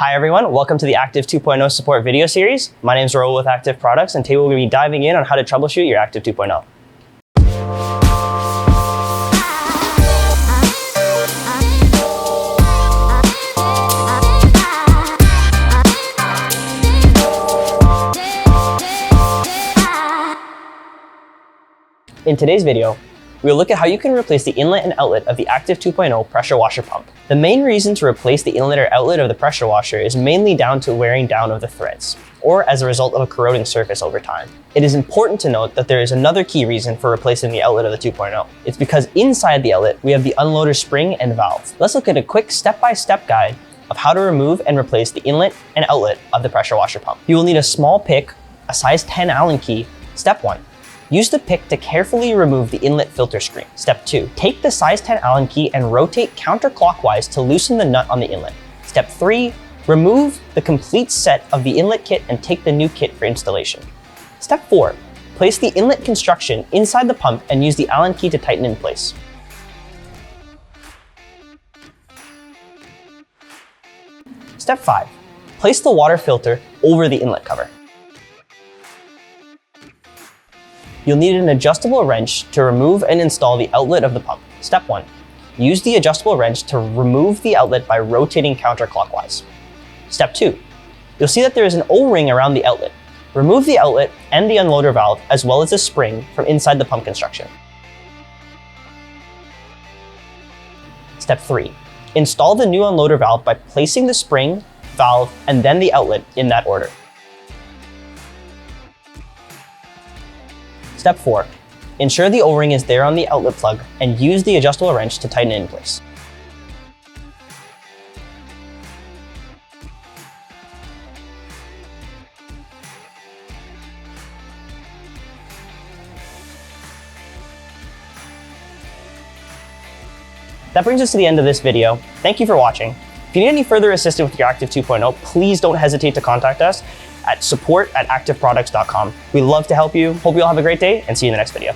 Hi everyone, welcome to the Active 2.0 support video series. My name is Raul with Active Products, and today we're going to be diving in on how to troubleshoot your Active 2.0. In today's video, we'll look at how you can replace the inlet and outlet of the Active 2.0 pressure washer pump. The main reason to replace the inlet or outlet of the pressure washer is mainly down to wearing down of the threads, or as a result of a corroding surface over time. It is important to note that there is another key reason for replacing the outlet of the 2.0. It's because inside the outlet, we have the unloader spring and valve. Let's look at a quick step-by-step guide of how to remove and replace the inlet and outlet of the pressure washer pump. You will need a small pick, a size 10 Allen key. Step 1. Use the pick to carefully remove the inlet filter screen. Step 2. Take the size 10 Allen key and rotate counterclockwise to loosen the nut on the inlet. Step 3. Remove the complete set of the inlet kit and take the new kit for installation. Step 4. Place the inlet construction inside the pump and use the Allen key to tighten in place. Step 5. Place the water filter over the inlet cover. You'll need an adjustable wrench to remove and install the outlet of the pump. Step 1. Use the adjustable wrench to remove the outlet by rotating counterclockwise. Step 2. You'll see that there is an O-ring around the outlet. Remove the outlet and the unloader valve as well as the spring from inside the pump construction. Step 3. Install the new unloader valve by placing the spring, valve, and then the outlet in that order. Step 4. Ensure the O-ring is there on the outlet plug and use the adjustable wrench to tighten it in place. That brings us to the end of this video. Thank you for watching. If you need any further assistance with your Active 2.0, please don't hesitate to contact us at support@activeproducts.com. We love to help you. Hope you all have a great day and see you in the next video.